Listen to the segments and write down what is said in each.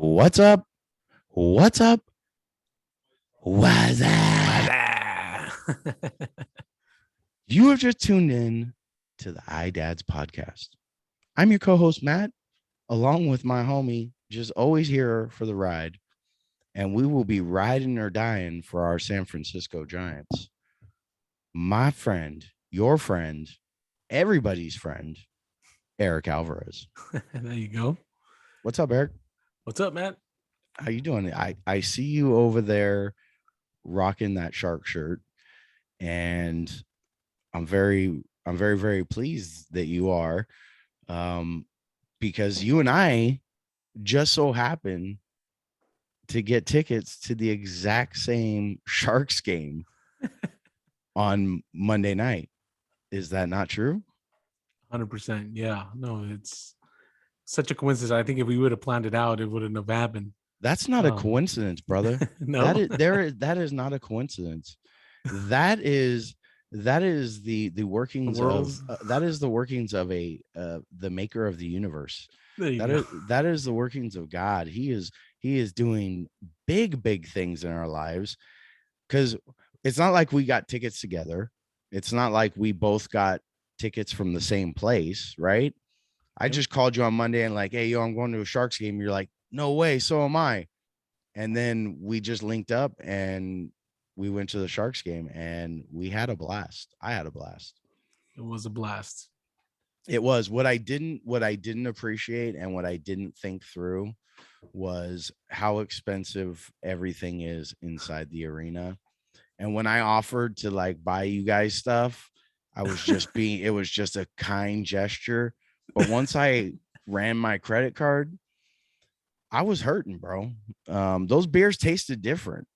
What's up? What's up? What's up? You have just tuned in to the iDads podcast. I'm your co-host, Matt, along with my homie, just always here for the ride. And we will be riding or dying for our San Francisco Giants. My friend, your friend, everybody's friend, Erik Alvarez. There you go. What's up, Erik? What's up, Matt? How you doing? I see you over there rocking that shark shirt, and I'm very, very pleased that you are, because you and I just so happen to get tickets to the exact same Sharks game on Monday night. Is that not true? 100%. Yeah. No, it's such a coincidence. I think if we would have planned it out, it wouldn't have happened. That's not a coincidence, brother. No, that is not a coincidence. That is the workings of that is the workings of the maker of the universe. That is the workings of God. He is doing big things in our lives, because it's not like we got tickets together. It's not like we both got tickets from the same place, right? I just called you on Monday and like, hey, yo, I'm going to a Sharks game. You're like, no way, so am I. And then we just linked up and we went to the Sharks game and we had a blast. I had a blast. It was a blast. It was. What I didn't appreciate and what I didn't think through was how expensive everything is inside the arena. And when I offered to like buy you guys stuff, I was just it was just a kind gesture. But once I ran my credit card, I was hurting, bro. Those beers tasted different.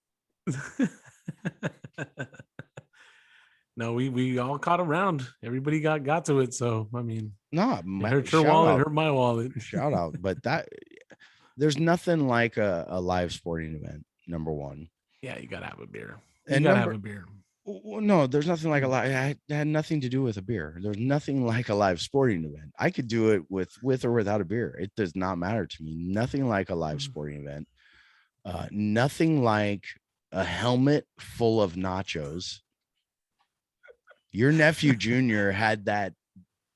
No, we all caught around. Everybody got to it. So I mean, no, it hurt your wallet, hurt my wallet. Shout out. But there's nothing like a live sporting event, number one. Yeah, you gotta have a beer. Have a beer. No, there's nothing like a live. It had nothing to do with a beer. There's nothing like a live sporting event. I could do it with or without a beer. It does not matter to me. Nothing like a live sporting event. Nothing like a helmet full of nachos. Your nephew Junior had that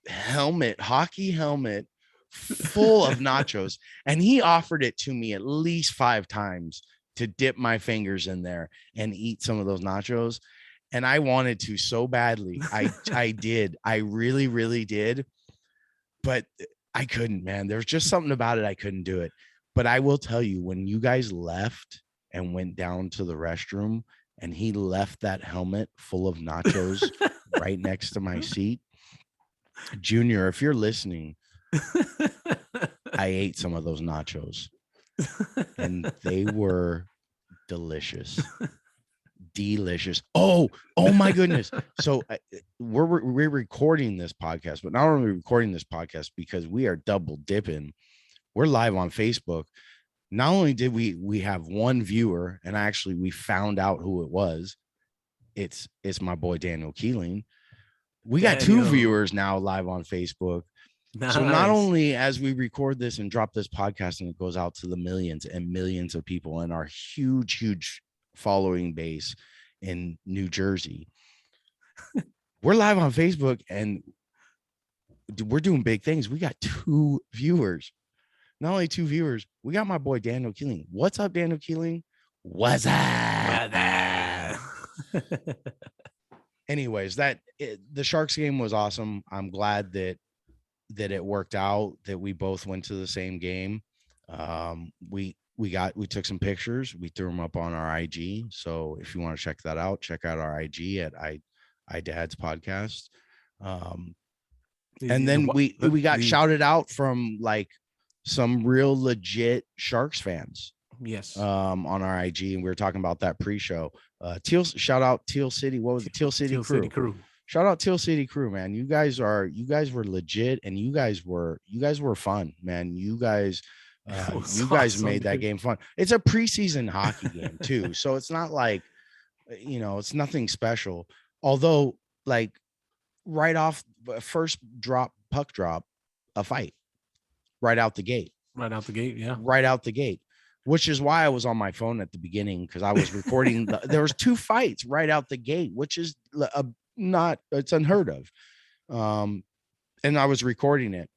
hockey helmet full of nachos, and he offered it to me at least 5 times to dip my fingers in there and eat some of those nachos. And I wanted to so badly. I did. I really did. But I couldn't, man. There's just something about it. I couldn't do it. But I will tell you, when you guys left and went down to the restroom and he left that helmet full of nachos right next to my seat, Junior, if you're listening, I ate some of those nachos and they were delicious. Delicious. Oh my goodness. So we're recording this podcast, but not only recording this podcast because we are double dipping. We're live on Facebook. Not only did we have one viewer, and actually we found out who it was. It's my boy Daniel Keeling. We got 2 viewers now live on Facebook. Nice. So not only as we record this and drop this podcast and it goes out to the millions and millions of people in our huge following base in New Jersey, we're live on Facebook and we're doing big things. We got 2 viewers. Not only 2 viewers, we got my boy Daniel Keeling. What's up, Daniel Keeling? What's up? Anyways, the Sharks game was awesome. I'm glad that it worked out, that we both went to the same game. We took some pictures. We threw them up on our IG. So if you want to check that out, check out our IG at iDads podcast. And then we got shouted out from like some real legit Sharks fans. Yes. On our IG, and we were talking about that pre-show. Shout out Teal City. What was it? Teal City Crew. Shout out Teal City Crew, man. You guys were legit, and you guys were fun, man. You guys made that game fun. It's a preseason hockey game too, so it's not like, it's nothing special. Although, like, right off first puck drop, a fight right out the gate. Right out the gate, yeah. Right out the gate. which is why I was on my phone at the beginning, because I was recording. There was 2 fights right out the gate, which is it's unheard of. And I was recording it.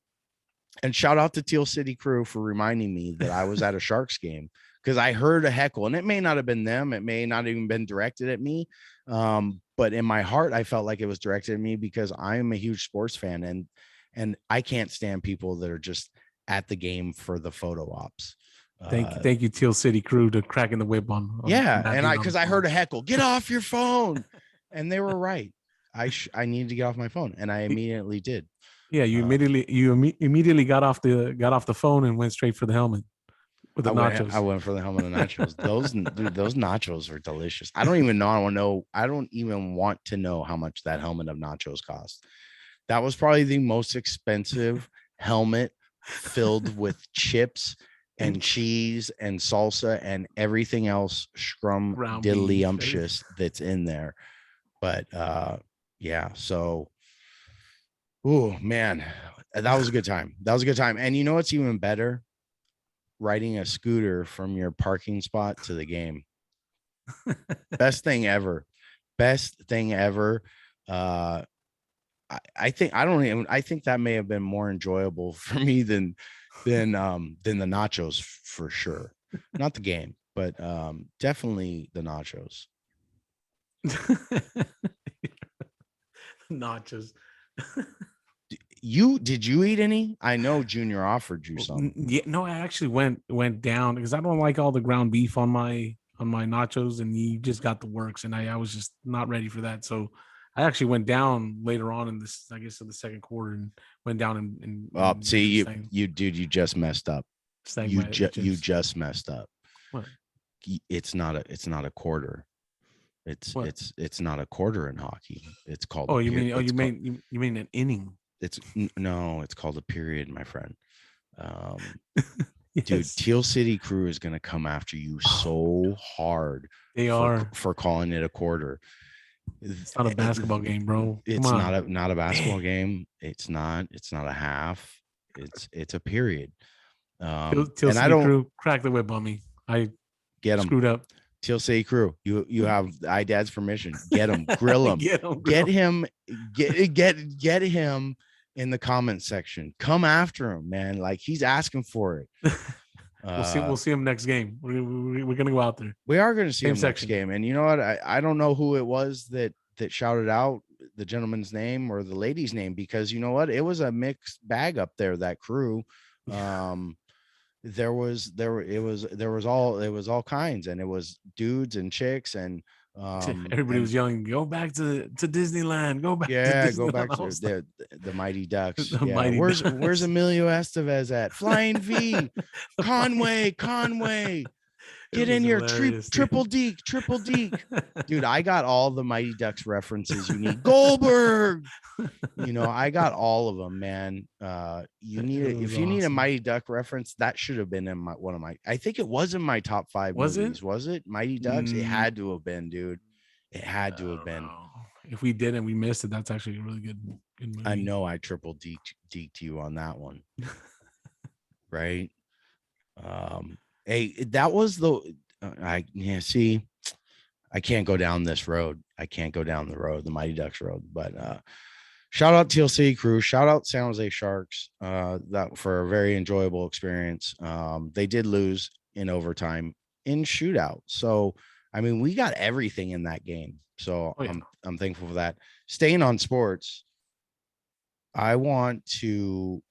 And shout out to Teal City Crew for reminding me that I was at a Sharks game, because I heard a heckle, and it may not have been them. It may not even been directed at me. But in my heart, I felt like it was directed at me, because I am a huge sports fan, and I can't stand people that are just at the game for the photo ops. Thank you, Teal City Crew, to cracking the whip on yeah, Matt and being on because the I heard phone. a heckle, get off your phone, and they were right. I needed to get off my phone, and I immediately did. Yeah, you immediately got off the phone and went straight for the helmet with the nachos. I went for the helmet and nachos. Those nachos are delicious. I don't even know. I don't even want to know how much that helmet of nachos cost. That was probably the most expensive helmet, filled with chips and cheese and salsa and everything else scrum Ground diddly beef. umptious that's in there. But yeah, so oh man, that was a good time. That was a good time. And you know what's even better? Riding a scooter from your parking spot to the game. Best thing ever. Best thing ever. I think I think that may have been more enjoyable for me than the nachos, for sure. Not the game, but definitely the nachos. Nachos. Did you eat any? I know Junior offered you some. Yeah, no, I actually went down because I don't like all the ground beef on my nachos, and he just got the works, and I was just not ready for that. So I actually went down later on in this, I guess, in the second quarter, and went down and see, you dude, you just messed up. You just messed up. What? It's not a quarter. It's not a quarter in hockey. It's called. Oh, you mean an inning? It's called a period, my friend. Yes. Dude, Teal City Crew is going to come after you so hard. They are for calling it a quarter. It's not a basketball game, bro. It's not a basketball game. It's not a half. It's a period. Teal and City Crew, crack the whip on me. I get him. Screwed up. Teal City Crew, you have iDads permission. Get him, grill him, get him in the comment section. Come after him, man. Like, he's asking for it. We'll see him next game. We're gonna go out there. We are gonna see him next game. And you know what? I don't know who it was that shouted out the gentleman's name or the lady's name, because you know what? It was a mixed bag up there, that crew. There was all kinds, and it was dudes and chicks, and everybody was yelling, "Go back to Disneyland! Go back! Go back to the Mighty Ducks." Mighty where's Ducks. Where's Emilio Estevez at? Flying V, Conway. Get in here, triple deke. Dude, I got all the Mighty Ducks references you need. Goldberg, I got all of them, man. You need a Mighty Duck reference, that should have been in I think it was in my top 5 movies. Was it Mighty Ducks? It had to have been, dude. It had to have been. If we did and we missed it, that's actually a really good movie. I know I triple deked you on that one. Right? Hey, that was I can't go down this road. I can't go down the Mighty Ducks road. But shout out Teal City Crew. Shout out San Jose Sharks. That for a very enjoyable experience. They did lose in overtime in shootout. So I mean, we got everything in that game. So I'm thankful for that. Staying on sports, I want to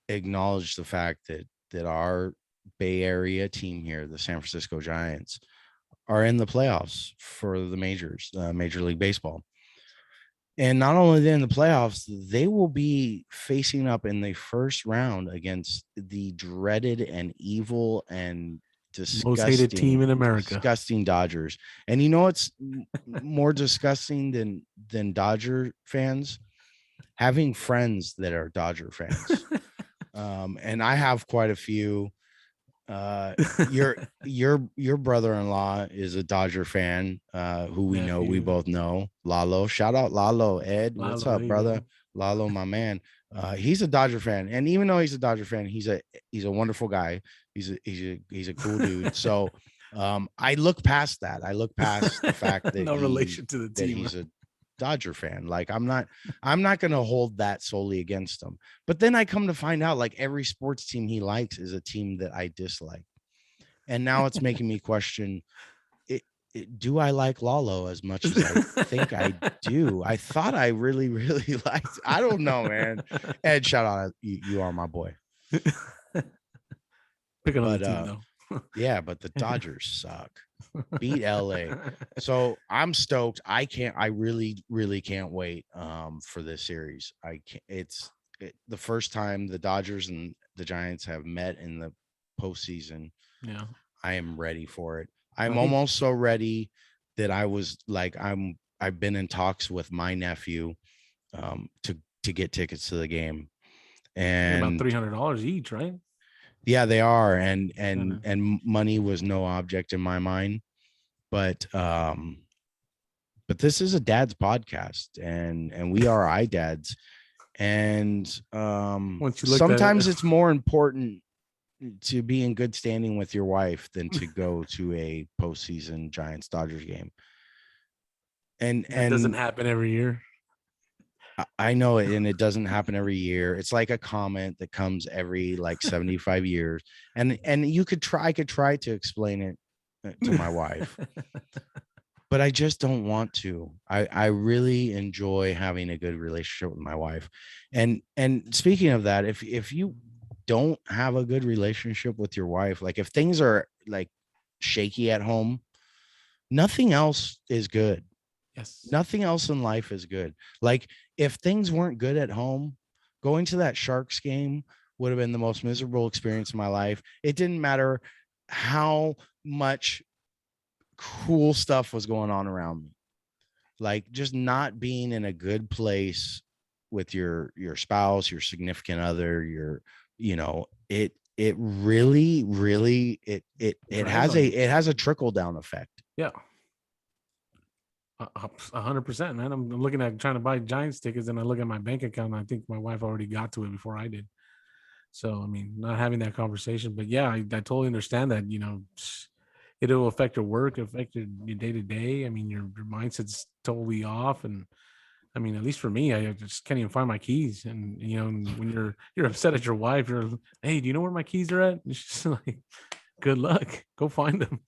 acknowledge the fact that our Bay Area team here, the San Francisco Giants, are in the playoffs for the majors, Major League Baseball. And not only they're in the playoffs, they will be facing up in the first round against the dreaded and evil and disgusting, most hated team in America, disgusting Dodgers. And you know what's more disgusting than Dodger fans? Having friends that are Dodger fans. And I have quite a few. Your brother-in-law is a Dodger fan, who we both know. Lalo, shout out Lalo. Ed, what's up, brother? Lalo, my man. He's a Dodger fan, and even though he's a Dodger fan, he's a wonderful guy. He's a cool dude. So I look past that. I look past the fact that No relation to the team. he's a Dodger fan. Like I'm not going to hold that solely against him. But then I come to find out like every sports team he likes is a team that I dislike. And now it's making me question do I like Lalo as much as I think I do? I thought I really, really liked. I don't know, man. Ed, shout out, you are my boy. Picking on the team though. Yeah, but the Dodgers suck. Beat LA. So I'm stoked. I really, really can't wait for this series. I can't it's the first time the Dodgers and the Giants have met in the postseason. Yeah. I am ready for it. I'm almost so ready that I was like, I've been in talks with my nephew to get tickets to the game. And about $300 each, right? Yeah, they are. And money was no object in my mind. But this is a dad's podcast, and we are iDads. And sometimes it's more important to be in good standing with your wife than to go to a postseason Giants Dodgers game. And it doesn't happen every year. I know it, and it doesn't happen every year. It's like a comment that comes every like 75 years. And I could try to explain it to my wife. But I just don't want to. I really enjoy having a good relationship with my wife. And speaking of that, if you don't have a good relationship with your wife, like if things are like shaky at home, nothing else is good. Yes. Nothing else in life is good. Like if things weren't good at home, going to that Sharks game would have been the most miserable experience of my life. It didn't matter how much cool stuff was going on around me. Like just not being in a good place with your spouse, your significant other, it really has a trickle down effect. Yeah. 100%, man. I'm looking at trying to buy Giants tickets, and I look at my bank account, and I think my wife already got to it before I did. So, I mean, not having that conversation, but yeah, I totally understand that, it'll affect your work, affect your day to day. I mean, your mindset's totally off. And I mean, at least for me, I just can't even find my keys. And, when you're upset at your wife, hey, do you know where my keys are at? And she's like, good luck, go find them.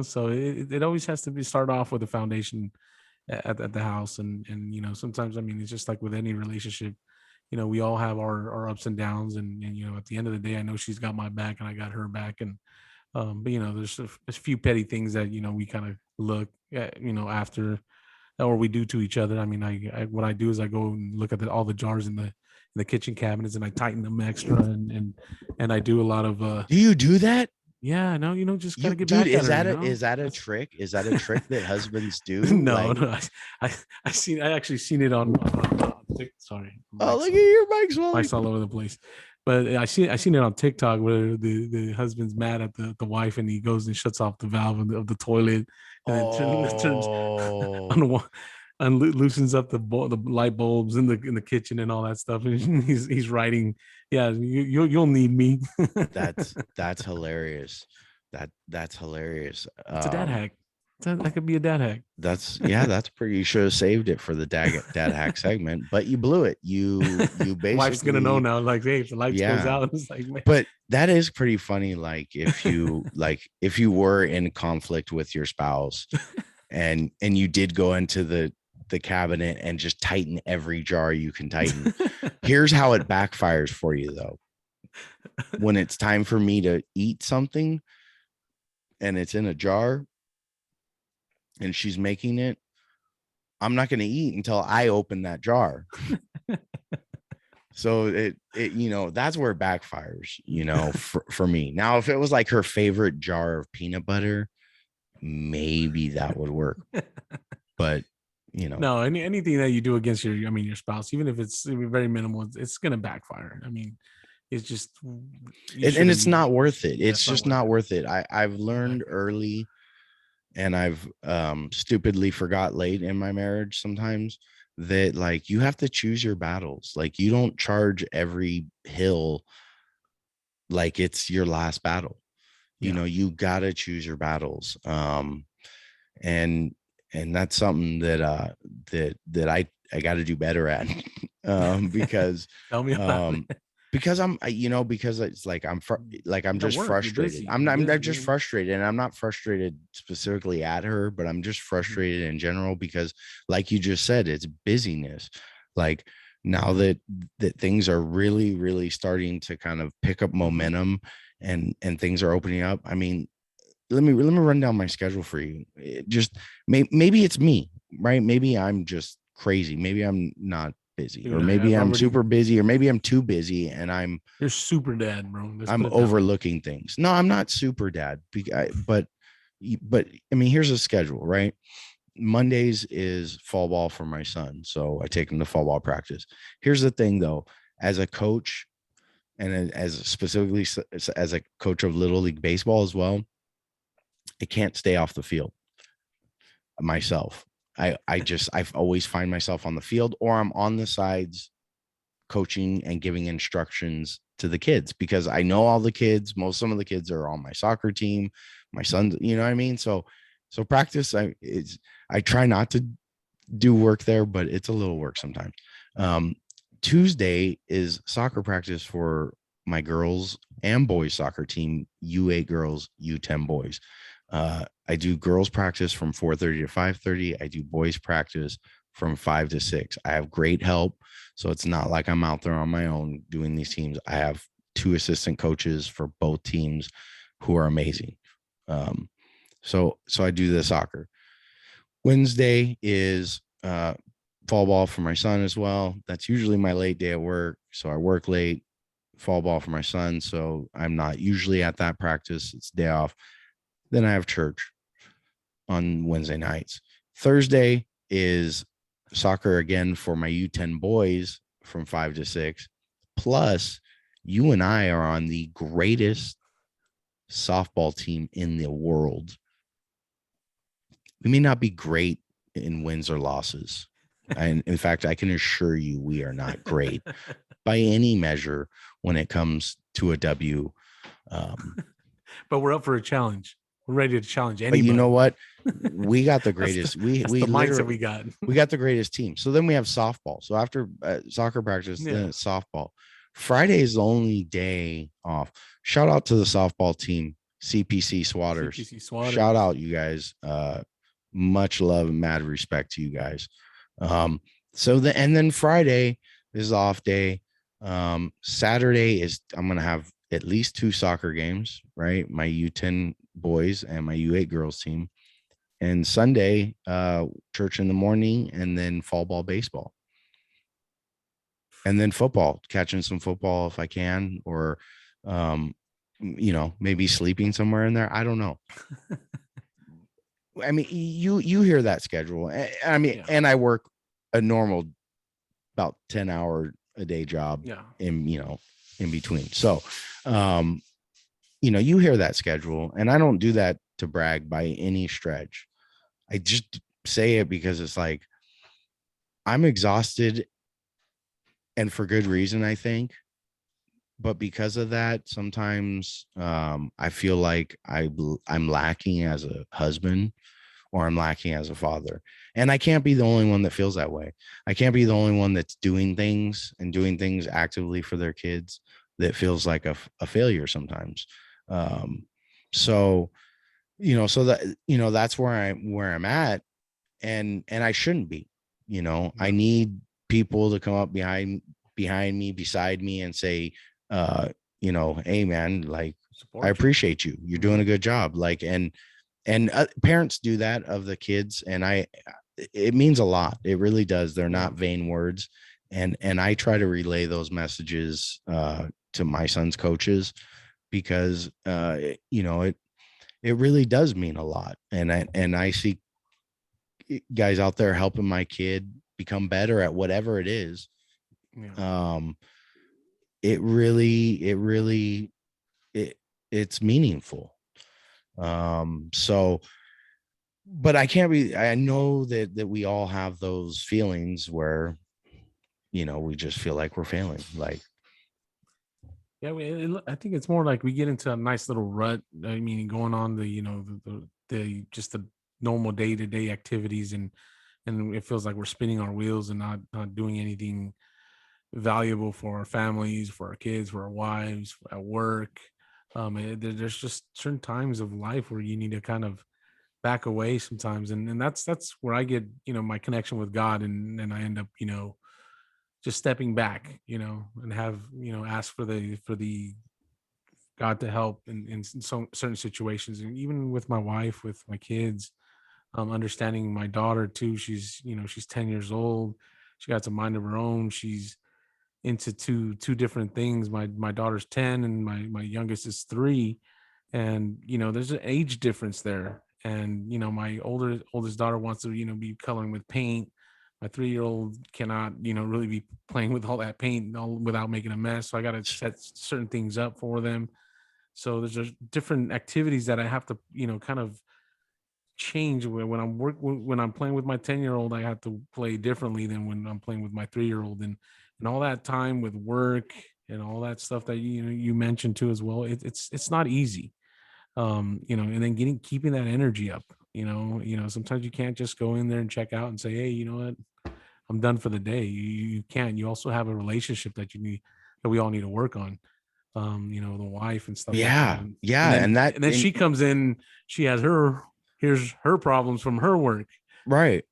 So it always has to be start off with a foundation at the house. And sometimes, I mean, it's just like with any relationship, we all have our ups and downs. And at the end of the day, I know she's got my back and I got her back. And, but, there's a few petty things that, we kind of look at, after, or we do to each other. I mean, what I do is I go and look at all the jars in the kitchen cabinets, and I tighten them extra. And I do a lot of, do you do that? Yeah, no, just gotta get back. Is that a trick? Is that a trick that husbands do? No, I actually seen it on sorry. Oh, look at your mic's all over the place. But I seen it on TikTok where the husband's mad at the wife, and he goes and shuts off the valve of the toilet, and then turns on and loosens up the light bulbs in the kitchen and all that stuff. And he's writing, yeah, you'll need me. that's hilarious. That's hilarious. It's a dad hack. That could be a dad hack. That's pretty. You should have saved it for the dad hack segment, but you blew it. You basically wife's gonna know now. Like, hey, if the lights goes out, it's like, man. But that is pretty funny. Like if you were in conflict with your spouse, and you did go into the cabinet and just tighten every jar you can tighten. Here's how it backfires for you though. When it's time for me to eat something, and it's in a jar, and she's making it, I'm not going to eat until I open that jar. So it that's where it backfires, for me. Now, if it was like her favorite jar of peanut butter, maybe that would work. But, no, anything that you do against your spouse, even if it's very minimal, it's going to backfire. I mean, it's just, and it's not worth it. It's just not worth it. I've learned early, and I've stupidly forgot late in my marriage sometimes, that like you have to choose your battles. Like you don't charge every hill like it's your last battle. You Yeah. know, you gotta choose your battles. And that's something that I got to do better at. Because Tell me about um it. because because it's like I'm You got just work. You're frustrated. busy. I'm You're not, I'm busy, just man. frustrated, and I'm not frustrated specifically at her, but I'm just Mhm. frustrated in general because, like you just said, it's busyness. Like now that things are really, really starting to kind of pick up Mhm. momentum, and things are opening up. I mean, let me run down my schedule for you. Just maybe it's me, right? Maybe I'm just crazy. Maybe I'm not busy, or Dude, maybe I've I'm already. super busy, or maybe I'm too busy and You're super dad, bro. Let's I'm put it that way. overlooking things. No, I'm not super dad, but I mean, here's a schedule, right? Mondays is fall ball for my son, so I take him to fall ball practice. Here's the thing, though, as a coach, and as specifically as a coach of little league baseball as well, I can't stay off the field myself. I've always find myself on the field, or I'm on the sides coaching and giving instructions to the kids, because I know all the kids. Some of the kids are on my soccer team. My son's, you know what I mean? So practice, I try not to do work there, but it's a little work sometimes. Um, Tuesday is soccer practice for my girls and boys soccer team, U8 girls, U10 boys. I do girls practice from 4:30 to 5:30. I do boys practice from 5 to 6. I have great help, so it's not like I'm out there on my own doing these teams. I have two assistant coaches for both teams who are amazing. Um, so I do the soccer. Wednesday is fall ball for my son as well. That's usually my late day at work. So I work late, fall ball for my son. So I'm not usually at that practice. It's day off. Then I have church on Wednesday nights. Thursday is soccer again for my U10 boys from 5 to 6. Plus, you and I are on the greatest softball team in the world. We may not be great in wins or losses. And in fact, I can assure you we are not great by any measure when it comes to a W. Um, But we're up for a challenge. We're ready to challenge but you know anybody. what? We got the that's the greatest. that's We the mindset literally we got. we got the greatest team. So then we have softball. So after soccer practice, then Yeah. it's softball. Friday is the only day off. Shout out to the softball team, CPC Swatters. CPC Shout swatters. out, you guys. Much love and mad respect to you guys. Um, and then Friday is off day. Saturday is I'm gonna have at least two soccer games, right? My U10 boys and my U8 girls team. And Sunday, church in the morning, and then fall ball baseball. And then football, catching some football if I can, or maybe sleeping somewhere in there. I don't know. I mean, you hear that schedule. I mean, Yeah. and I work a normal about 10-hour a day job Yeah. in between. So you hear that schedule, and I don't do that to brag by any stretch. I just say it because it's like I'm exhausted, and for good reason, I think. But because of that, sometimes I feel like I'm lacking as a husband, or I'm lacking as a father. And I can't be the only one that feels that way. I can't be the only one that's doing things and doing things actively for their kids that feels like a failure sometimes. Um, so, that's where I'm at. And I shouldn't be. I Yeah. need people to come up behind me, beside me, and say, uh, hey man, like, I Support you. appreciate you. You're doing Hmm. a good job. Like, and parents do that of the kids, and it means a lot. It really does. They're Yeah. not vain words. And I try to relay those messages to my son's coaches, because it really does mean a lot. And I see guys out there helping my kid become better at whatever it is. Yeah. um it really it's meaningful. So but I can't be. I know that we all have those feelings where we just feel like we're failing. Like, Yeah, I think it's more like we get into a nice little rut. I mean, going on the just the normal day to day activities, and it feels like we're spinning our wheels and not doing anything valuable for our families, for our kids, for our wives, at work. There's just certain times of life where you need to kind of back away sometimes, and that's where I get my connection with God, and I end up just stepping back, and have ask for the God to help in some certain situations, and even with my wife, with my kids, understanding my daughter too. She's 10 years old. She got a mind of her own. She's into two different things. My daughter's 10 and my youngest is 3, and there's an age difference there. And my oldest daughter wants to be coloring with paint. My 3-year-old cannot really be playing with all that paint without making a mess, so I got to set certain things up for them. So there's just different activities that I have to kind of change when when I'm playing with my 10-year-old. I have to play differently than when I'm playing with my 3-year-old, and all that time with work and all that stuff that you mentioned too as well. It's not easy, and then keeping that energy up. Sometimes you can't just go in there and check out and say, hey, you know what, I'm done for the day. You can't. You also have a relationship that we all need to work on. The wife and stuff like that. yeah, And yeah, then and that, and then and she comes in, she has here's her problems from her work, right,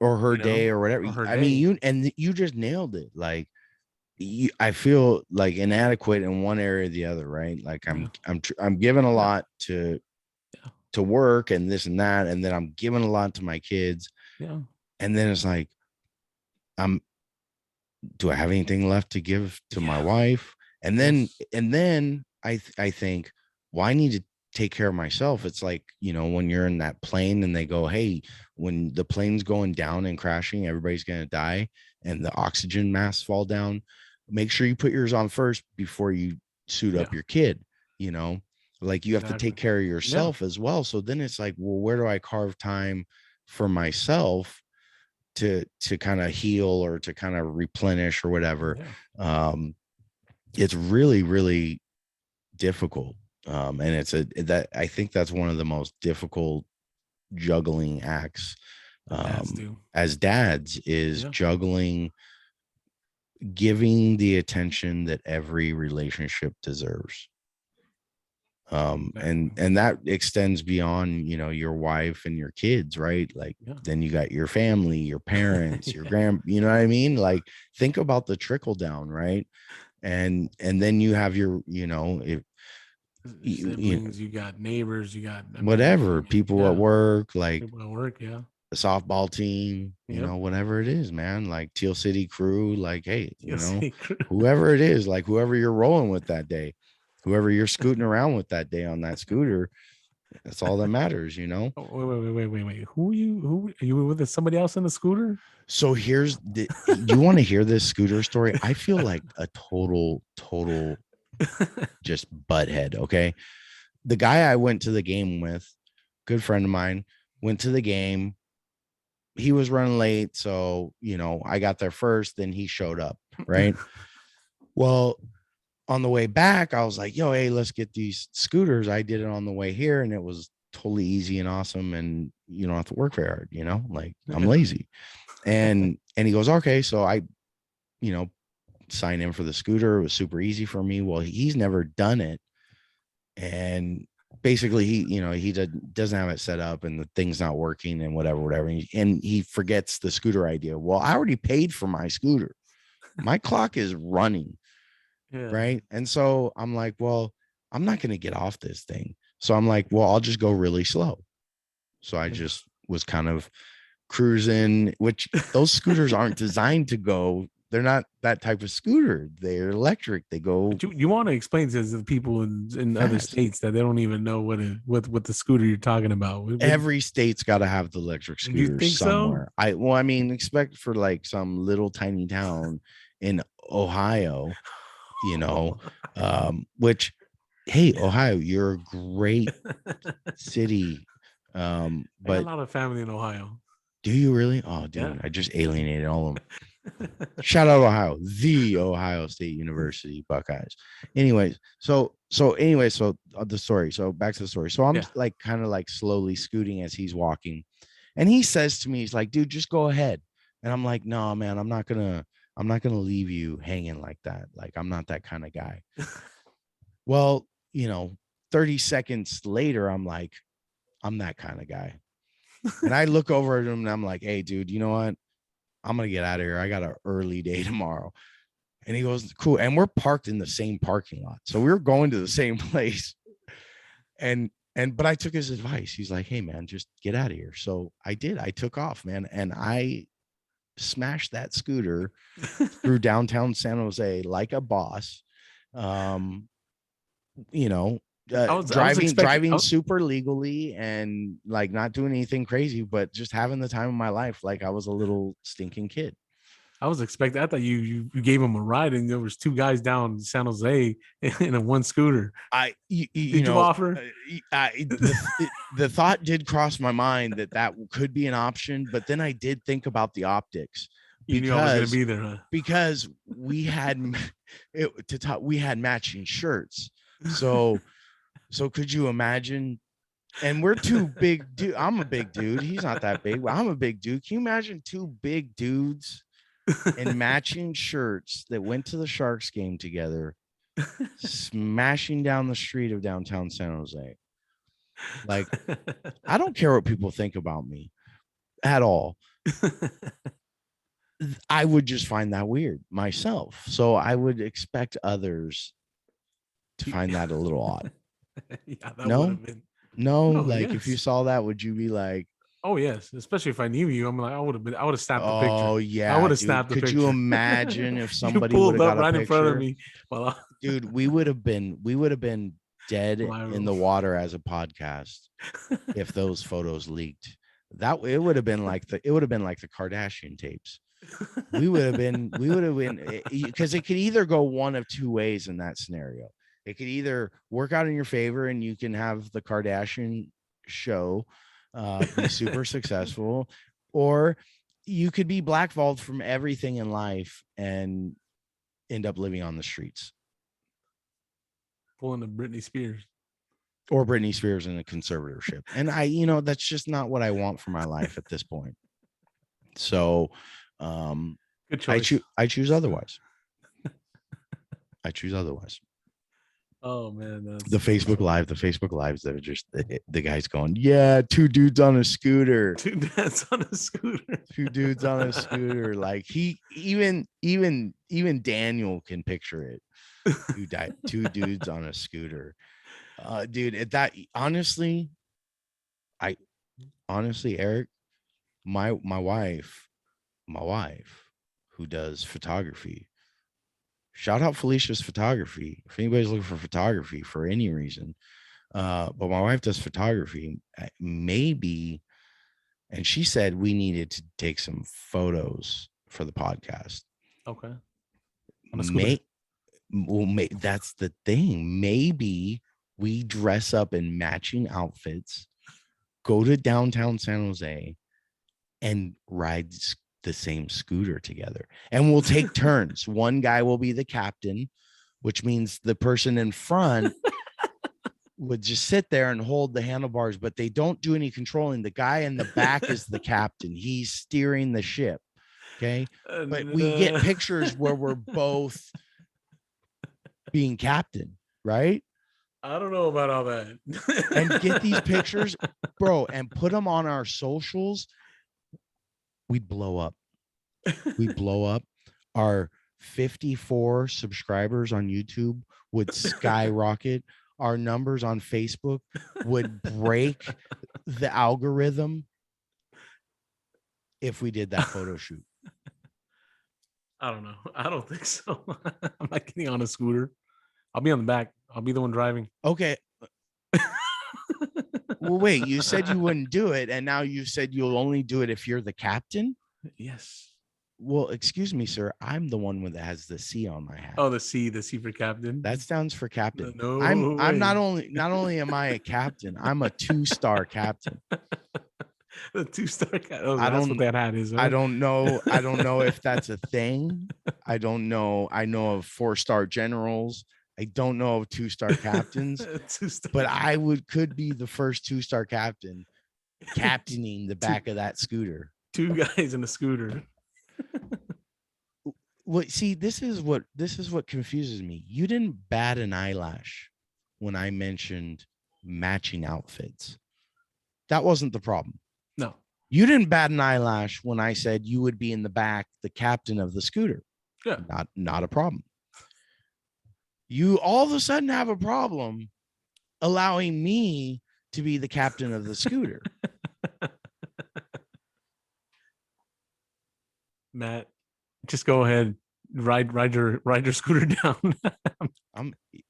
or her day or whatever. or her I mean, day. you just nailed it. Like, I feel like inadequate in one area or the other, right? Like Yeah. I'm giving a Yeah. lot to Yeah. work and this and that, and then I'm giving a lot to my kids, Yeah. and then it's like, I'm do I have anything left to give to my Yeah. wife? And then Yes. I think, well, I need to take care of myself. It's like, when you're in that plane and they go, hey, when the plane's going down and crashing, everybody's going to die, and the oxygen masks fall down. Make sure you put yours on first before you suit Yeah. up your kid, you know, like you have to take Exactly. care of Yeah. yourself as well. So then it's like, well, where do I carve time for myself to kind of heal or to kind of replenish or whatever? Yeah. um it's really, really difficult. And it's a that I think that's one of the most difficult juggling acts, The dads do. as dads, is Yeah. juggling giving the attention that every relationship deserves. and Exactly. and that extends beyond your wife and your kids, right? Like, Yeah. then you got your family, your parents, your Yeah. you know what I mean? Like, think about the trickle down, right? And then you have your, if you Siblings, you got neighbors, you got, I mean, whatever, people at yeah, work, like people at work. Yeah. the softball team, Yep. whatever it is, man, like Teal City crew, like, hey, Yes. whoever it is, like whoever you're rolling with that day, whoever you're scooting around with that day on that scooter, that's all that matters. Oh, wait. Who are you with somebody else in the scooter? So here's the you want to hear this scooter story? I feel like a total just butthead. Okay. The guy I went to the game with, good friend of mine, went to the game. He was running late. So, I got there first, then he showed up. Right. Well, on the way back, I was like, yo, hey, let's get these scooters. I did it on the way here, and it was totally easy and awesome. And you don't have to work very hard, like, I'm Yeah. lazy. And he goes, okay. So I, you know, signed in for the scooter. It was super easy for me. Well, he's never done it. And basically he doesn't have it set up, and the thing's not working, and whatever. And he forgets the scooter idea. Well, I already paid for my scooter. My clock is running. Yeah. Right. And so I'm like, well, I'm not going to get off this thing. So I'm like, well, I'll just go really slow. So I Yeah. just was kind of cruising, which those scooters aren't designed to go. They're not that type of scooter. They're electric. They go But you want to explain to the people in other fast. states that they don't even know what the scooter you're talking about. Every state's got to have the electric You scooters think so? somewhere. I mean, expect for like some little tiny town in Ohio, which, hey, Ohio, you're a great city. I got a But lot of family in Ohio. do you really? Oh, Yeah. dude, I just alienated all of them. Shout out Ohio, the Ohio State University Buckeyes. Anyways, so the story. So back to the story. So I'm Yeah. like kind of like slowly scooting as he's walking, and he says to me, he's like, "Dude, just go ahead." And I'm like, "No, man, I'm not gonna leave you hanging like that. Like I'm not that kind of guy." Well, 30 seconds later, I'm like, I'm that kind of guy. And I look over at him and I'm like, "Hey, dude, you know what? I'm gonna get out of here. I got an early day tomorrow." And he goes, "Cool." And we're parked in the same parking lot. So we were going to the same place. But I took his advice. He's like, "Hey man, just get out of here." So I did. I took off, man. And I smashed that scooter through downtown San Jose like a boss. Um, you know, I was expecting. driving super legally and like not doing anything crazy, but just having the time of my life like I was a little stinking kid. I was expecting. I thought you gave him a ride, and there was two guys down San Jose in a one scooter. Did you offer? The thought did cross my mind that could be an option, but then I did think about the optics You knew I was going to because be there, huh? because we had we had matching shirts. So could you imagine? And we're two big dude. I'm a big dude. He's not that big, but I'm a big dude. Can you imagine two big dudes in matching shirts that went to the Sharks game together, smashing down the street of downtown San Jose? Like, I don't care what people think about me at all. I would just find that weird myself. So I would expect others to find that a little odd. Yeah, that would No, have been. no. No, Like, if you yes. saw that, would you be like, Oh yes, especially if I knew you. I'm like, I would have snapped the picture. "Oh I yeah, would have dude"? snapped the Could you picture. imagine if You somebody would pulled have up got a right in front of picture? me. Well, Dude, we would have been dead in the viral. water as a podcast if those photos leaked. That it would have been like the Kardashian tapes. We would have been because it could either go one of two ways in that scenario. It could either work out in your favor and you can have the Kardashian show be super successful, or you could be blackballed from everything in life and end up living on the streets, Pulling the Britney Spears. or Britney Spears in a conservatorship. And that's just not what I want for my life at this point. So Good I choice. choose I choose otherwise. I choose otherwise. Oh man, The that's Facebook funny. Live, the Facebook Lives that are just the guys going, "Yeah, two dudes on a scooter, Two dads on a scooter. two dudes on a scooter." Like he even Daniel can picture it. Two dudes on a scooter. Dude, at that I honestly, Eric, my wife, who does photography. Shout out Felicia's photography. If anybody's looking for photography for any reason, but my wife does photography. Maybe, and she said we needed to take some photos for the podcast. Okay. On a scooter. May that's the thing. Maybe we dress up in matching outfits, go to downtown San Jose, and ride the same scooter together. And we'll take turns. One guy will be the captain, which means the person in front would just sit there and hold the handlebars, but they don't do any controlling. The guy in the back is the captain. He's steering the ship. Okay. But we get pictures where we're both being captain, right? I don't know about all that. And get these pictures, bro, and put them on our socials. We'd blow up. We blow up. Our 54 subscribers on YouTube would skyrocket. Our numbers on Facebook would break the algorithm if we did that photo shoot. I don't know. I don't think so. I'm not getting on a scooter. I'll be on the back. I'll be the one driving. Okay. Well, wait, you said you wouldn't do it, and now you said you'll only do it if you're the captain? Yes. Well, excuse me, sir. I'm the one that has the C on my hat. Oh, the C for captain. That stands for captain. No I'm way. not only am I a captain, I'm a 2-star captain. The 2-star. Oh, I that's what don't that hat is. Huh? I don't know if that's a thing. I don't know. I know of 4-star generals. I don't know of 2-star captains, 2-star. but could be the first 2-star captain captaining the back of that scooter. 2 guys in a scooter. Well, see, this is what confuses me. You didn't bat an eyelash when I mentioned matching outfits. That wasn't the problem. No. You didn't bat an eyelash when I said you would be in the back, the captain of the scooter. Yeah. Not a problem. You all of a sudden have a problem allowing me to be the captain of the scooter. Matt, just go ahead, ride your scooter down.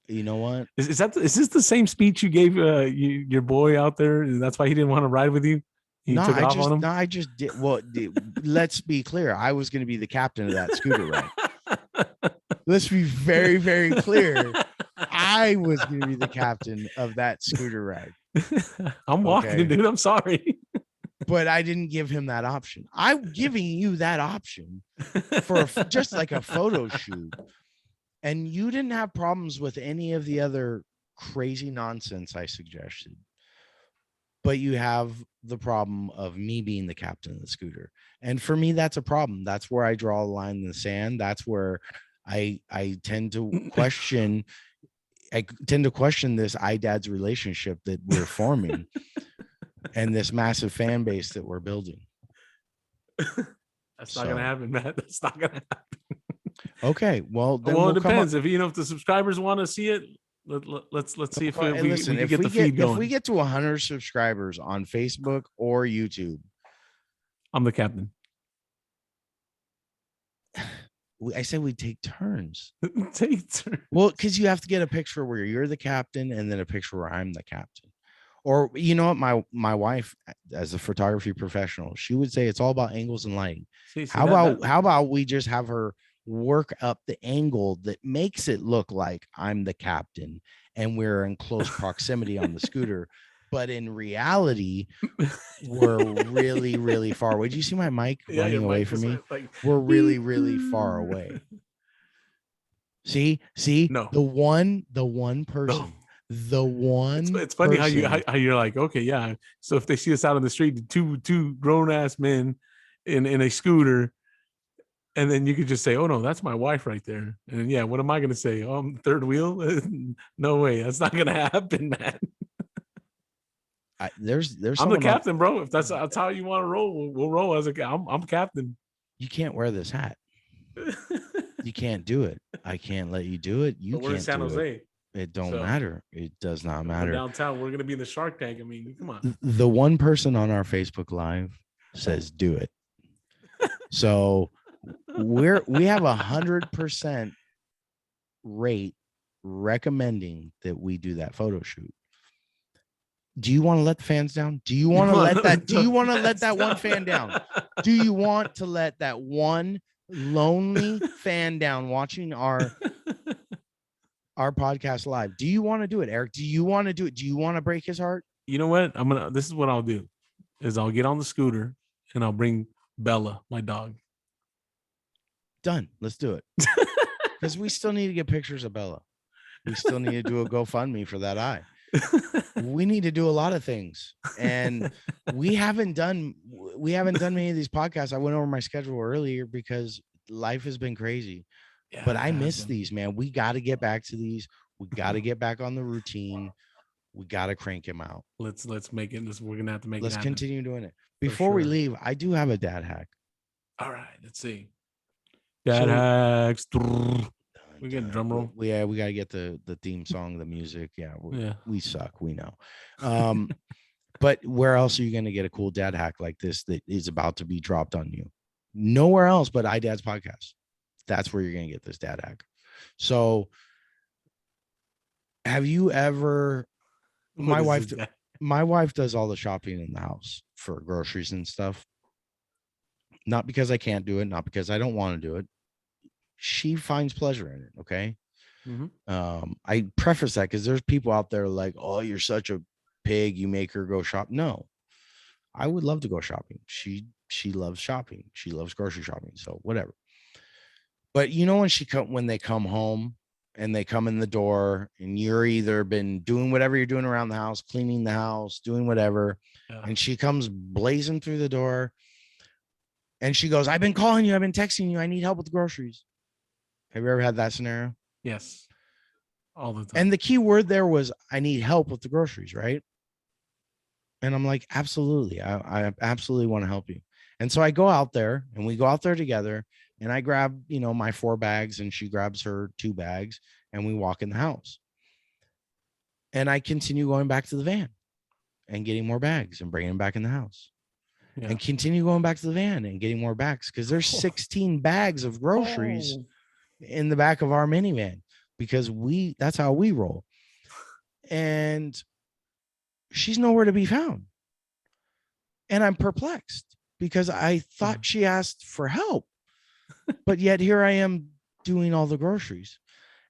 You know what? Is this the same speech you gave your boy out there, and that's why he didn't want to ride with you? I just did. Well, let's be clear. I was going to be the captain of that scooter ride. Let's be very, very clear. I was going to be the captain of that scooter ride. I'm walking, dude. I'm sorry. But I didn't give him that option. I'm giving you that option for just like a photo shoot. And you didn't have problems with any of the other crazy nonsense I suggested. But you have the problem of me being the captain of the scooter. And for me, that's a problem. That's where I draw a line in the sand. That's where I tend to question. I tend to question this iDads relationship that we're forming and this massive fan base that we're building. That's not going to happen, Matt. That's not going to happen. Okay. Well, then it depends. If the subscribers want to see it, let's see if we can get the feed going. If we get to 100 subscribers on Facebook or YouTube, I'm the captain. I said we take turns. Take turns. Well, because you have to get a picture where you're the captain and then a picture where I'm the captain. Or you know what, my wife, as a photography professional, she would say it's all about angles and lighting. How about we just have her work up the angle that makes it look like I'm the captain and we're in close proximity on the scooter, but in reality, we're really, really far away. Did you see my mic running away from me? We're really, really far away. See, no. the one person. No. The one. It's funny how you're like, okay, yeah. So if they see us out on the street, two grown ass men in a scooter, and then you could just say, oh no, that's my wife right there. And yeah, what am I gonna say? Oh, I'm third wheel? No way, that's not gonna happen, man. There's I'm the captain, bro. If that's how you want to roll, we'll roll as I'm captain. You can't wear this hat. You can't do it. I can't let you do it. You can't. We're in San Jose. It don't matter. It does not matter. Downtown, we're gonna be in the Shark Tank. I mean, come on. The one person on our Facebook Live says do it. So we have 100% rate recommending that we do that photo shoot. Do you want to let the fans down? Do you want to let that one fan down? Do you want to let that one lonely fan down watching our podcast live? Do you want to do it, Eric? Do you want to do it? Do you want to break his heart? You know what? This is what I'll do is I'll get on the scooter and I'll bring Bella, my dog. Done. Let's do it. Because we still need to get pictures of Bella. We still need to do a GoFundMe for that eye. We need to do a lot of things. And we haven't done many of these podcasts. I went over my schedule earlier because life has been crazy. Yeah, but I miss these, man. We got to get back to these. We got to get back on the routine. We got to crank him out. Let's make it. We're gonna have to make. Let's continue doing it. Before we leave, I do have a dad hack. All right, let's see. Dad hacks. We get a drum roll. Yeah, we gotta get the theme song, the music. Yeah, we suck. We know. But where else are you gonna get a cool dad hack like this that is about to be dropped on you? Nowhere else but iDads podcast. That's where you're gonna get this dad hack. So, have you ever? My wife does all the shopping in the house for groceries and stuff. Not because I can't do it, not because I don't want to do it. She finds pleasure in it. Okay. I preface that because there's people out there like, oh, you're such a pig, you make her go shop. No, I would love to go shopping. She loves shopping. She loves grocery shopping. So whatever. But you know when they come home and they come in the door and you're either been doing whatever you're doing around the house, cleaning the house, doing whatever, and she comes blazing through the door and she goes, I've been calling you, I've been texting you, I need help with the groceries. Have you ever had that scenario? Yes. All the time. And the key word there was, I need help with the groceries, right? And I'm like, absolutely. I absolutely want to help you. And so I go out there and we go out there together and I grab, my 4 bags and she grabs her 2 bags and we walk in the house. And I continue going back to the van and getting more bags and bringing them back in the house. Yeah. And continue going back to the van and getting more bags because there's 16 bags of groceries in the back of our minivan because that's how we roll. And she's nowhere to be found. And I'm perplexed because I thought she asked for help, but yet here I am doing all the groceries.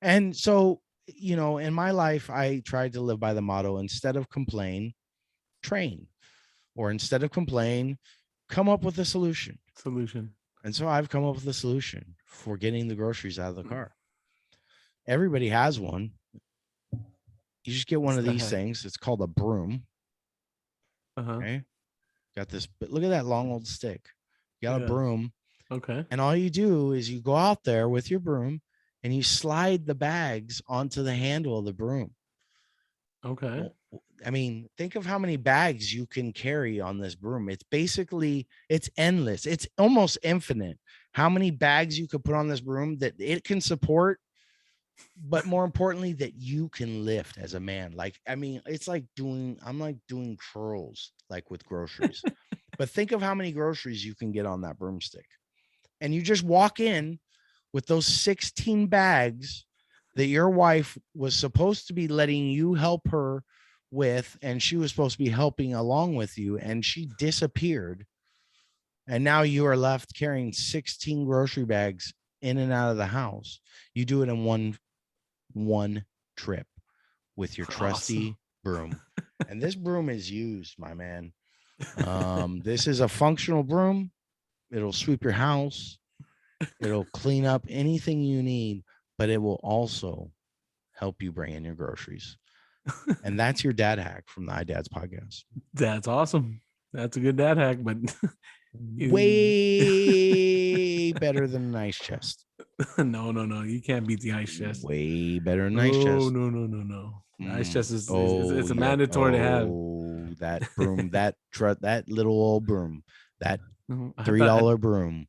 And so, in my life, I tried to live by the motto, instead of complain, train, or instead of complain, come up with a solution. And so I've come up with a solution for getting the groceries out of the car. Everybody has one. You just get one of these things. It's called a broom. Okay. Got this, but look at that long old stick. You got a broom. Okay. And all you do is you go out there with your broom and you slide the bags onto the handle of the broom. Okay. I mean, think of how many bags you can carry on this broom. It's endless. It's almost infinite. How many bags you could put on this broom that it can support, but more importantly, that you can lift as a man. It's like I'm like doing curls, like with groceries, but think of how many groceries you can get on that broomstick. And you just walk in with those 16 bags that your wife was supposed to be letting you help her with, and she was supposed to be helping along with you, and she disappeared. And now you are left carrying 16 grocery bags in and out of the house. You do it in one trip with your trusty broom. And this broom is used, my man. This is a functional broom. It'll sweep your house. It'll clean up anything you need, but it will also help you bring in your groceries. And that's your dad hack from the iDads podcast. That's awesome. That's a good dad hack, but way better than an ice chest. No. You can't beat the ice chest. Way better than ice chest. No. The ice chest is it's a mandatory to have. Oh, that broom, that little old broom, that $3 broom.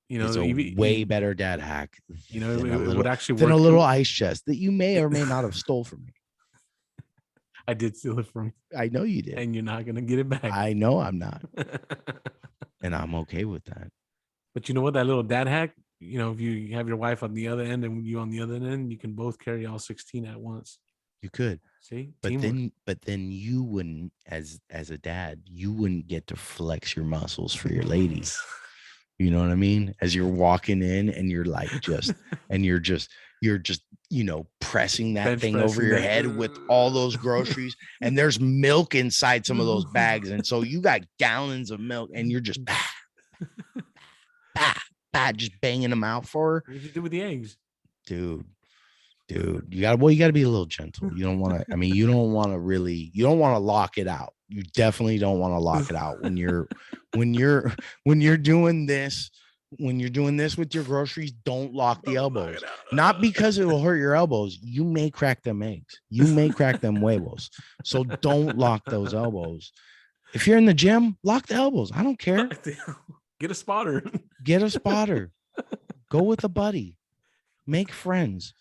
It's a way better dad hack. It would actually work than a little ice chest that you may or may not have stole from me. I did steal it from you. I know you did. And you're not going to get it back. I know I'm not. And I'm okay with that. But you know what? That little dad hack, if you have your wife on the other end and you on the other end, you can both carry all 16 at once. You could. See? But then you wouldn't, as a dad, you wouldn't get to flex your muscles for your ladies. You know what I mean? As you're walking in and you're like you're just pressing that thing over your head with all those groceries, and there's milk inside some of those bags. And so you got gallons of milk and you're just just banging them out for her. What did you do with the eggs? Dude, you gotta be a little gentle. You don't want to, you don't want to lock it out. You definitely don't want to lock it out when you're doing this. When you're doing this with your groceries, don't lock the elbows. Not because it will hurt your elbows. You may crack them eggs. You may crack them huevos. So don't lock those elbows. If you're in the gym, lock the elbows. I don't care. Get a spotter. Go with a buddy. Make friends.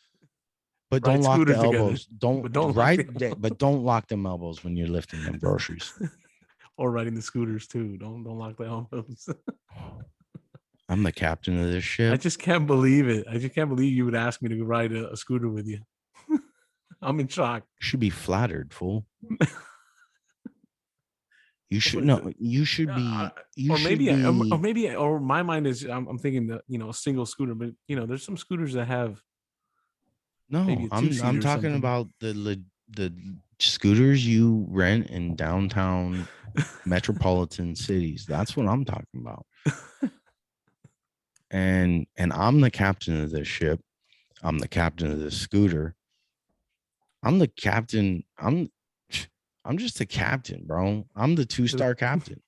But don't lock the elbows. Don't lock them elbows when you're lifting them groceries. Or riding the scooters too. Don't lock the elbows. I'm the captain of this ship. I just can't believe it. I just can't believe you would ask me to ride a scooter with you. I'm in shock. You should be flattered, fool. You That's should what is no. it? You should Uh, be. You or should maybe, be. or my mind is, I'm thinking that, a single scooter, but there's some scooters that have maybe No, a two I'm seater or talking something. about the scooters you rent in downtown metropolitan cities. That's what I'm talking about. And I'm the captain of this ship. I'm the captain of this scooter. I'm the captain. I'm just a captain, bro. I'm the two-star captain.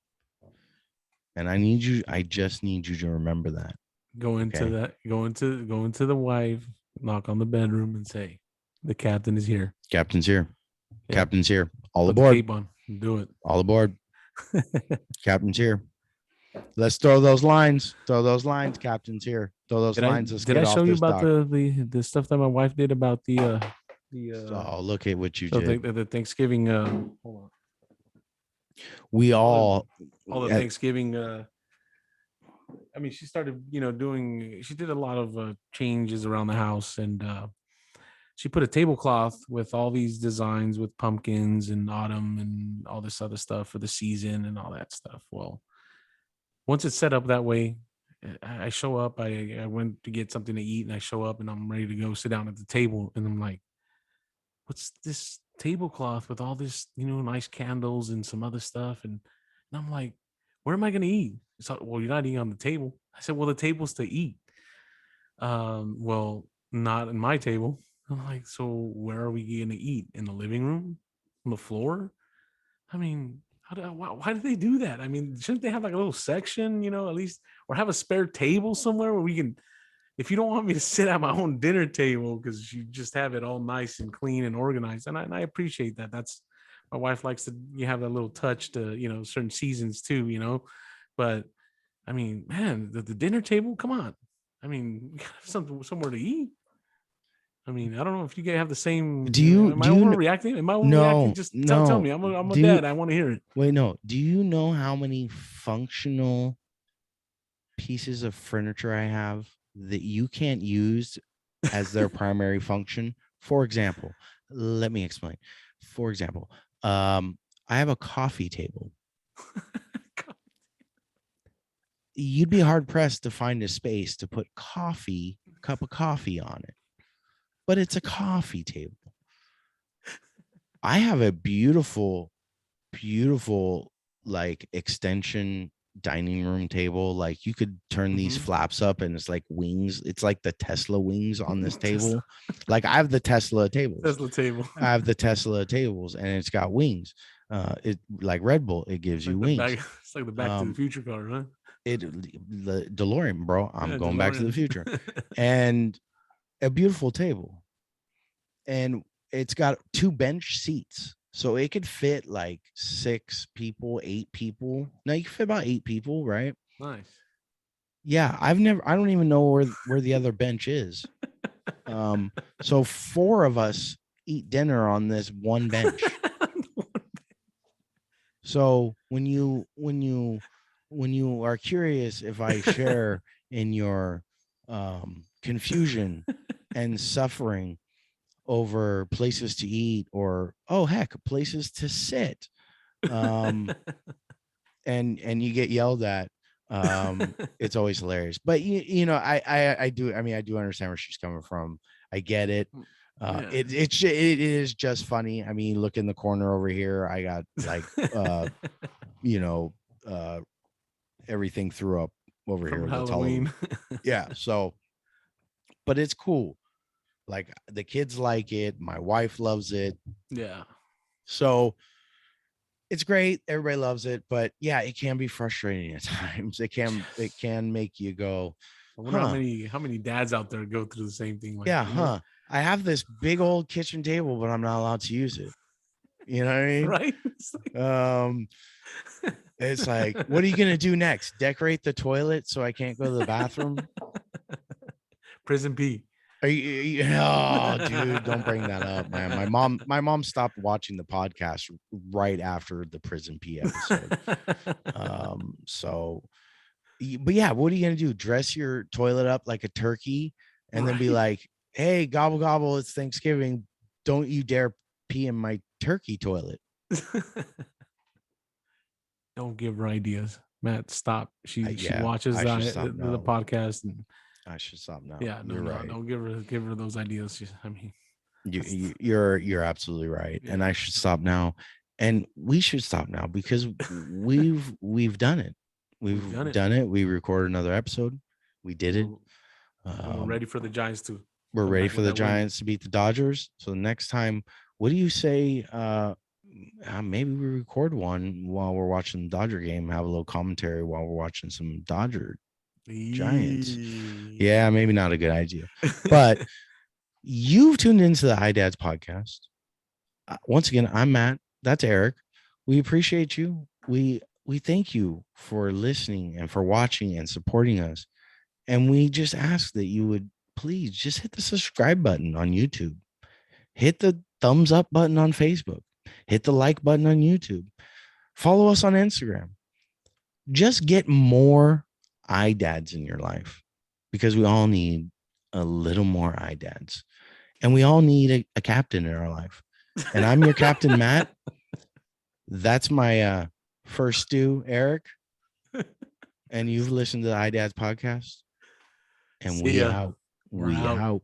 And I just need you to remember that. Go into Okay. that. Go into the wife. Knock on the bedroom and say, "The captain is here." Captain's here. Yeah, Captain's here. All put the aboard. cape on. Do it. All aboard. Captain's here. Let's throw those lines. Throw those lines. Captain's here. Throw those lines. Let's Did I get show off you this about dock. the stuff that my wife did about the Oh, look at what you so did. the Thanksgiving hold on. We all All the Thanksgiving I mean, she started, she did a lot of changes around the house, and she put a tablecloth with all these designs with pumpkins and autumn and all this other stuff for the season and all that stuff. Well, once it's set up that way, I show up, I went to get something to eat, and I show up and I'm ready to go sit down at the table, and I'm like, what's this tablecloth with all this, nice candles and some other stuff? And I'm like, where am I going to eat? So, well, you're not eating on the table. I said, well, the table's to eat. Well, not in my table. I'm like, so where are we going to eat? In the living room? On the floor? I mean, why do they do that? I mean, shouldn't they have like a little section, at least, or have a spare table somewhere where we can, if you don't want me to sit at my own dinner table because you just have it all nice and clean and organized, and I appreciate that. That's, my wife likes to, you have that little touch to, certain seasons too, but I mean, man, the dinner table, come on. I mean, something, somewhere to eat. I mean, I don't know if you guys have the same. Am I do you overreacting? Am I overreacting? no Just tell no me. I'm a do you dad. I want to hear it. wait no do you know how many functional pieces of furniture I have that you can't use as their primary function? For example, let me explain. For example, I have a coffee table. You'd be hard pressed to find a space to put cup of coffee on it, but it's a coffee table. I have a beautiful, beautiful like extension dining room table. Like you could turn these flaps up and it's like wings. It's like the Tesla wings on this table. Like I have the Tesla tables. Tesla table. I have the Tesla tables and it's got wings. It like Red Bull, it gives you wings. It's like the Back to the Future car, huh? The DeLorean, bro. I'm Yeah, going back to the DeLorean. future. And a beautiful table. And it's got 2 bench seats. So it could fit like 6 people, 8 people. No, you can fit about 8 people, right? Nice. Yeah, I don't even know where the other bench is. So 4 of us eat dinner on this one bench. So when you are curious if I share in your confusion and suffering over places to eat, or oh heck, places to sit, and you get yelled at, it's always hilarious. But I do, I mean, I do understand where she's coming from. I get it. It is just funny. I mean, look in the corner over here, I got like you know everything threw up over From here. That's Halloween. Halloween. Yeah, so but it's cool. Like the kids like it, my wife loves it. Yeah. So it's great. Everybody loves it, but yeah, it can be frustrating at times. It can make you go, I wonder huh? how many dads out there go through the same thing. Like, Yeah, huh? I have this big old kitchen table, but I'm not allowed to use it. You know what I mean? Right? It's like, what are you gonna do next? Decorate the toilet so I can't go to the bathroom? Prison P. Oh, dude, don't bring that up, man. My mom stopped watching the podcast right after the Prison P episode. So, but yeah, what are you gonna do? Dress your toilet up like a turkey and then be like, hey, gobble gobble, it's Thanksgiving. Don't you dare pee in my turkey toilet. Don't give her ideas, Matt. Stop. She Yeah, watches I should stop the now. podcast, and I should stop now. yeah, no, You're no, right. don't give her those ideas. I mean, You're absolutely right, and yeah, I should stop now, and we should stop now because we've done it. we've done We've it. done it. We recorded another episode. We did it. We're, and we're ready for the Giants to We're come ready back for with the that win. Giants to beat the Dodgers. So next time, what do you say? Maybe we record one while we're watching the Dodger game. Have a little commentary while we're watching some Dodger Giants. Yeah, maybe not a good idea, but you've tuned into the iDads podcast. Once again, I'm Matt. That's Eric. We appreciate you. We thank you for listening and for watching and supporting us. And we just ask that you would please just hit the subscribe button on YouTube. Hit the thumbs up button on Facebook. Hit the like button on YouTube. Follow us on Instagram. Just get more iDads in your life because we all need a little more iDads. And we all need a captain in our life. And I'm your captain, Matt. That's my first stew, Eric. And you've listened to the iDads podcast. And See we ya. out. We're We out. out.